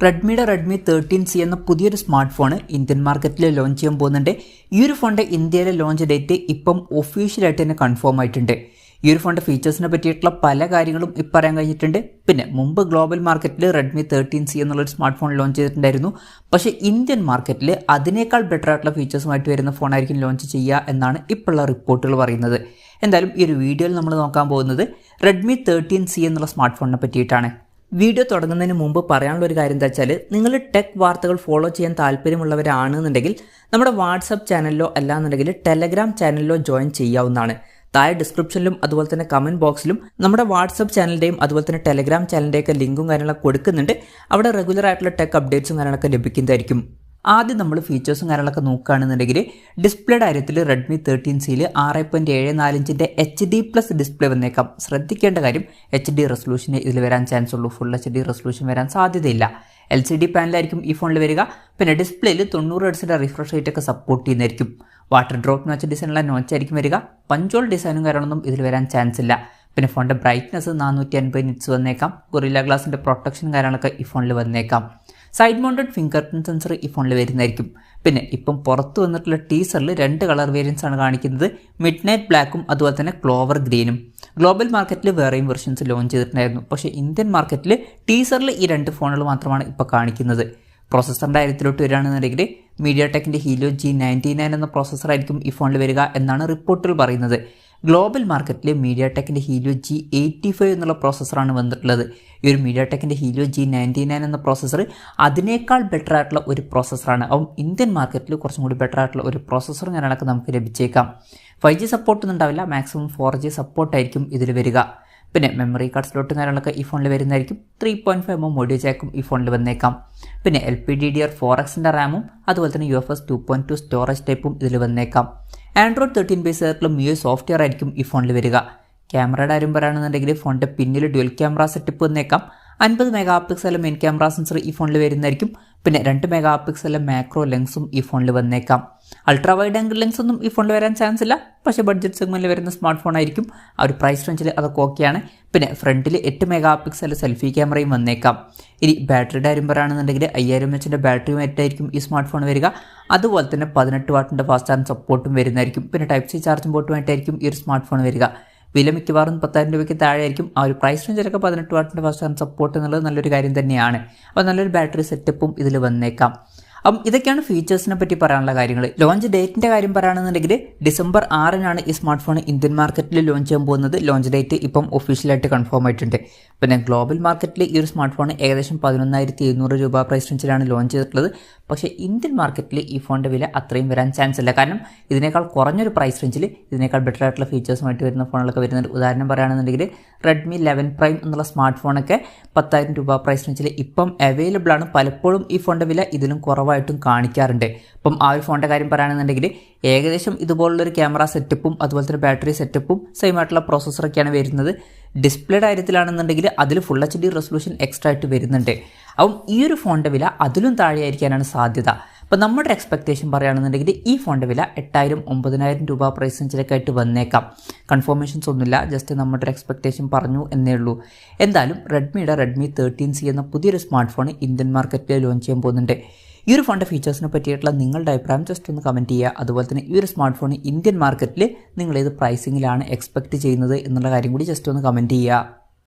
Redmi 13c എന്ന പുതിയൊരു smart phone Indian മാർക്കറ്റിൽ ലോഞ്ച് ചെയ്യാൻ പോകുന്നുണ്ട്. ഈ ഒരു ഫോണിൻ്റെ ഇന്ത്യയിലെ ലോഞ്ച് ഡേറ്റ് ഇപ്പം ഒഫീഷ്യലായിട്ട് തന്നെ കൺഫേം ആയിട്ടുണ്ട്. ഈ ഒരു ഫോണിൻ്റെ ഫീച്ചേഴ്സിനെ പറ്റിയിട്ടുള്ള പല കാര്യങ്ങളും ഇപ്പം പറയാൻ കഴിഞ്ഞിട്ടുണ്ട്. പിന്നെ മുമ്പ് ഗ്ലോബൽ മാർക്കറ്റിൽ Redmi 13c എന്നുള്ളൊരു സ്മാർട്ട് ഫോൺ ലോഞ്ച് ചെയ്തിട്ടുണ്ടായിരുന്നു. പക്ഷേ ഇന്ത്യൻ മാർക്കറ്റിൽ അതിനേക്കാൾ ബെറ്റർ ആയിട്ടുള്ള ഫീച്ചേഴ്സുമായിട്ട് വരുന്ന ഫോണായിരിക്കും ലോഞ്ച് ചെയ്യുക എന്നാണ് ഇപ്പോഴുള്ള റിപ്പോർട്ടുകൾ പറയുന്നത്. എന്തായാലും ഈ ഒരു വീഡിയോയിൽ നമ്മൾ നോക്കാൻ പോകുന്നത് Redmi 13c എന്നുള്ള സ്മാർട്ട് ഫോണിനെ പറ്റിയിട്ടാണ്. വീഡിയോ തുടങ്ങുന്നതിന് മുമ്പ് പറയാനുള്ള ഒരു കാര്യം എന്താ വെച്ചാൽ, നിങ്ങൾ ടെക് വാർത്തകൾ ഫോളോ ചെയ്യാൻ താല്പര്യമുള്ളവരാണെന്നുണ്ടെങ്കിൽ നമ്മുടെ വാട്സപ്പ് ചാനലിലോ അല്ലാന്നുണ്ടെങ്കിൽ ടെലഗ്രാം ചാനലിലോ ജോയിൻ ചെയ്യാവുന്നതാണ്. താഴെ ഡിസ്ക്രിപ്ഷനിലും അതുപോലെ തന്നെ കമൻറ്റ് ബോക്സിലും നമ്മുടെ വാട്സപ്പ് ചാനലിൻ്റെയും അതുപോലെ തന്നെ ടെലഗ്രാം ചാനലിൻ്റെയൊക്കെ ലിങ്കും കാര്യങ്ങളൊക്കെ കൊടുക്കുന്നുണ്ട്. അവിടെ റെഗുലർ ആയിട്ടുള്ള ടെക് അപ്ഡേറ്റ്സും കാര്യങ്ങളൊക്കെ ലഭിക്കുന്നതായിരിക്കും. ആദ്യം നമ്മൾ ഫീച്ചേഴ്സും കാര്യങ്ങളൊക്കെ നോക്കുകയാണെന്നുണ്ടെങ്കിൽ ഡിസ്പ്ലേയുടെ കാര്യത്തിൽ Redmi 13cയിൽ 6.74 ഇഞ്ചിൻ്റെ HD+ ഡിസ്പ്ലേ വന്നേക്കാം. ശ്രദ്ധിക്കേണ്ട കാര്യം HD റെസൊല്യൂഷന് ഇതിൽ വരാൻ ചാൻസ് ഉള്ളൂ. ഫുൾ HD റെസൊല്യൂഷൻ വരാൻ സാധ്യതയില്ല. LCD പാനലായിരിക്കും ഈ ഫോണിൽ വരിക. പിന്നെ ഡിസ്പ്ലേയിൽ 90 ഹെർട്സിൻ്റെ റിഫ്രഷ് റേറ്റ് ഒക്കെ സപ്പോർട്ട് ചെയ്യുന്നതായിരിക്കും. വാട്ടർ ഡ്രോപ്പ് നോച്ച് ഡിസൈനുള്ള നോച്ചായിരിക്കും വരിക. പഞ്ചോൾ ഡിസൈനും കാര്യങ്ങളൊന്നും ഇതിൽ വരാൻ ചാൻസ് ഇല്ല. പിന്നെ ഫോണിൻ്റെ ബ്രൈറ്റ്നസ് 450 നിറ്റ്സ് വന്നേക്കാം. ഗൊറില്ല ഗ്ലാസിൻ്റെ പ്രൊട്ടക്ഷൻ കാര്യങ്ങളൊക്കെ ഈ ഫോണിൽ വന്നേക്കാം. Side mounted finger print sensor ഈ ഫോണിൽ വരുന്നതായിരിക്കും. പിന്നെ ഇപ്പം പുറത്ത് വന്നിട്ടുള്ള ടീസറിൽ 2 കളർ വേരിയൻസ് ആണ് കാണിക്കുന്നത്. മിഡ് നൈറ്റ് ബ്ലാക്കും അതുപോലെ തന്നെ ക്ലോവർ ഗ്രീനും. ഗ്ലോബൽ മാർക്കറ്റിൽ വേറെയും വെർഷൻസ് ലോഞ്ച് ചെയ്തിട്ടുണ്ടായിരുന്നു. പക്ഷേ ഇന്ത്യൻ മാർക്കറ്റിൽ ടീസറിൽ ഈ 2 ഫോണുകൾ മാത്രമാണ് ഇപ്പോൾ കാണിക്കുന്നത്. പ്രോസസ്സറിൻ്റെ കാര്യത്തിലോട്ട് വരികയാണെന്നുണ്ടെങ്കിൽ മീഡിയാടെക്കിൻ്റെ ഹീലിയോ G99 എന്ന പ്രോസസ്സറായിരിക്കും ഈ ഫോണിൽ വരിക എന്നാണ് റിപ്പോർട്ടുകൾ പറയുന്നത്. ഗ്ലോബൽ മാർക്കറ്റിൽ മീഡിയാടെക്കിൻ്റെ ഹീലിയോ G85 എന്നുള്ള പ്രോസസ്സറാണ് വന്നിട്ടുള്ളത്. ഈ ഒരു മീഡിയാടെക്കിൻ്റെ ഹീലിയോ G99 എന്ന പ്രോസസ്സർ അതിനേക്കാൾ ബെറ്റർ ആയിട്ടുള്ള ഒരു പ്രോസസ്സറാണ്. അപ്പം ഇന്ത്യൻ മാർക്കറ്റിൽ കുറച്ചും കൂടി ബെറ്റർ ആയിട്ടുള്ള ഒരു പ്രോസസ്സർ കാര്യങ്ങളൊക്കെ നമുക്ക് ലഭിച്ചേക്കാം. 5G സപ്പോർട്ടൊന്നും ഉണ്ടാവില്ല. മാക്സിമം 4G സപ്പോർട്ടായിരിക്കും ഇതിൽ വരിക. പിന്നെ മെമ്മറി കാർഡ് സ്ലോട്ടും കാര്യങ്ങളൊക്കെ ഈ ഫോണിൽ വരുന്നതായിരിക്കും. 3.5mm ഓഡിയോ ജാക്കും ഈ ഫോണിൽ വന്നേക്കാം. പിന്നെ LPDDR4Xൻ്റെ റാമും അതുപോലെ തന്നെ UFS 2.2 സ്റ്റോറേജ് ടൈപ്പും ഇതിൽ വന്നേക്കാം. ആൻഡ്രോയിഡ് 13 ബേസ് ആയിട്ടുള്ള MIUI സോഫ്റ്റ്വെയർ ആയിരിക്കും ഈ ഫോണിൽ വരിക. ക്യാമറയുടെ കാര്യം പറയുകയാണെന്നുണ്ടെങ്കിൽ ഫോണിൻ്റെ പിന്നിൽ ഡ്യുവൽ ക്യാമറ സെറ്റപ്പ് വന്നേക്കാം. 50 mega pixel main camera sensor ഈ ഫോണിൽ വരുന്നതായിരിക്കും. പിന്നെ 2 മെഗാ പിക്സൽ മാക്രോ ലെൻസും ഈ ഫോണിൽ വന്നേക്കാം. അൾട്രാ വൈഡ് ആംഗിൾ ലെൻസ് ഒന്നും ഈ ഫോണിൽ വരാൻ ചാൻസ് ഇല്ല. പക്ഷേ ബഡ്ജറ്റ് സെഗ്മെൻറ്റിൽ വരുന്ന സ്മാർട്ട് ഫോൺ ആയിരിക്കും. ആ ഒരു പ്രൈസ് റേഞ്ചിൽ അതൊക്കെ ഓക്കെയാണ്. പിന്നെ ഫ്രണ്ടിൽ 8 മെഗാ പിക്സൽ സെൽഫി ക്യാമറയും വന്നേക്കാം. ഇനി ബാറ്ററിയുടെ കാര്യം പറയുകയാണെന്നുണ്ടെങ്കിൽ 5000 mAh ബാറ്ററിയുമായിട്ടായിരിക്കും ഈ സ്മാർട്ട് ഫോൺ വരിക. അതുപോലെ തന്നെ 18 വാട്ടിൻ്റെ ഫാസ്റ്റ് ചാർജ് സപ്പോർട്ടും വരുന്നതായിരിക്കും. പിന്നെ ടൈപ്പ് സി ചാർജിംഗ് പോർട്ടുമായിട്ടായിരിക്കും ഈ ഒരു സ്മാർട്ട് ഫോൺ വരിക. വില മിക്കവാറും 10,000 രൂപയ്ക്ക് താഴെയായിരിക്കും. ആ ഒരു പ്രൈസ് റേഞ്ചിലൊക്കെ 18 വാട്ടിൻ്റെ ഫാസ്റ്റ് ചാർജ് സപ്പോർട്ട് എന്നുള്ളത് നല്ലൊരു കാര്യം തന്നെയാണ്. അപ്പോൾ നല്ലൊരു ബാറ്ററി സെറ്റപ്പും ഇതിൽ വന്നേക്കാം. അപ്പം ഇതൊക്കെയാണ് ഫീച്ചേഴ്സിനെ പറ്റി പറയാനുള്ള കാര്യങ്ങൾ. ലോഞ്ച് ഡേറ്റിൻ്റെ കാര്യം പറയുകയാണെന്നുണ്ടെങ്കിൽ December 6 ഈ സ്മാർട്ട് ഫോൺ ഇന്ത്യൻ മാർക്കറ്റിൽ ലോഞ്ച് ചെയ്യാൻ പോകുന്നത്. ലോഞ്ച് ഡേറ്റ് ഇപ്പം ഒഫീഷ്യലായിട്ട് കൺഫേം ആയിട്ടുണ്ട്. പിന്നെ ഗ്ലോബൽ മാർക്കറ്റിൽ ഈ ഒരു സ്മാർട്ട് ഫോൺ ഏകദേശം 11,700 രൂപ പ്രൈസ് റേഞ്ചിലാണ് ലോഞ്ച് ചെയ്തിട്ടുള്ളത്. പക്ഷേ ഇന്ത്യൻ മാർക്കറ്റിൽ ഈ ഫോണിൻ്റെ വില അത്രയും വരാൻ ചാൻസ് ഇല്ല. കാരണം ഇതിനേക്കാൾ കുറഞ്ഞൊരു പ്രൈസ് റേഞ്ചിൽ ഇതിനേക്കാൾ ബെറ്റർ ആയിട്ടുള്ള ഫീച്ചേഴ്സുമായിട്ട് വരുന്ന ഫോണുകളൊക്കെ വരുന്നുണ്ട്. ഉദാഹരണം പറയുകയാണെന്നുണ്ടെങ്കിൽ Redmi 11 Prime എന്നുള്ള സ്മാർട്ട് ഫോണൊക്കെ 10,000 രൂപ പ്രൈസ് റേഞ്ചിൽ ഇപ്പം അവൈലബിൾ ആണ്. പലപ്പോഴും ഈ ഫോണിൻ്റെ വില ഇതിലും കുറവായിട്ടും കാണിക്കാറുണ്ട്. അപ്പം ആ ഒരു ഫോണിൻ്റെ കാര്യം പറയുകയാണെന്നുണ്ടെങ്കിൽ ഏകദേശം ഇതുപോലുള്ളൊരു ക്യാമറ സെറ്റപ്പും അതുപോലെ തന്നെ ബാറ്ററി സെറ്റപ്പും സെയിം ആയിട്ടുള്ള പ്രോസസ്സറൊക്കെയാണ് വരുന്നത്. ഡിസ്പ്ലേയുടെ കാര്യത്തിലാണെന്നുണ്ടെങ്കിൽ അതിൽ ഫുൾ HD റെസൊല്യൂഷൻ എക്സ്ട്രാ ആയിട്ട് വരുന്നുണ്ട്. അപ്പം ഈ ഒരു ഫോണിൻ്റെ വില അതിലും താഴെയായിരിക്കാനാണ് സാധ്യത. അപ്പോൾ നമ്മുടെ എക്സ്പെക്റ്റേഷൻ പറയുകയാണെന്നുണ്ടെങ്കിൽ ഈ ഫോണിൻ്റെ വില 8,000-9,000 രൂപ പ്രൈസ് റേഞ്ചിലൊക്കെ ആയിട്ട് വന്നേക്കാം. കൺഫർമേഷൻസ് ഒന്നുമില്ല, ജസ്റ്റ് നമ്മുടെ ഒരു എക്സ്പെക്റ്റേഷൻ പറഞ്ഞു എന്നേ ഉള്ളൂ. എന്തായാലും Redmi 13c എന്ന പുതിയൊരു സ്മാർട്ട് ഫോൺ ഇന്ത്യൻ മാർക്കറ്റിൽ ലോഞ്ച് ചെയ്യാൻ പോകുന്നുണ്ട്. ഈ ഒരു ഫോണിൻ്റെ ഫീച്ചേഴ്സിനെ പറ്റിയിട്ടുള്ള നിങ്ങളുടെ അഭിപ്രായം ജസ്റ്റ് ഒന്ന് കമൻറ്റ് ചെയ്യുക. അതുപോലെ തന്നെ ഈ ഒരു സ്മാർട്ട് ഫോൺ ഇന്ത്യൻ മാർക്കറ്റിൽ നിങ്ങൾ ഏത് പ്രൈസിങ്ങിലാണ് എക്സ്പെക്റ്റ് ചെയ്യുന്നത് എന്നുള്ള കാര്യം കൂടി ജസ്റ്റ് ഒന്ന് കമൻറ്റ് ചെയ്യുക.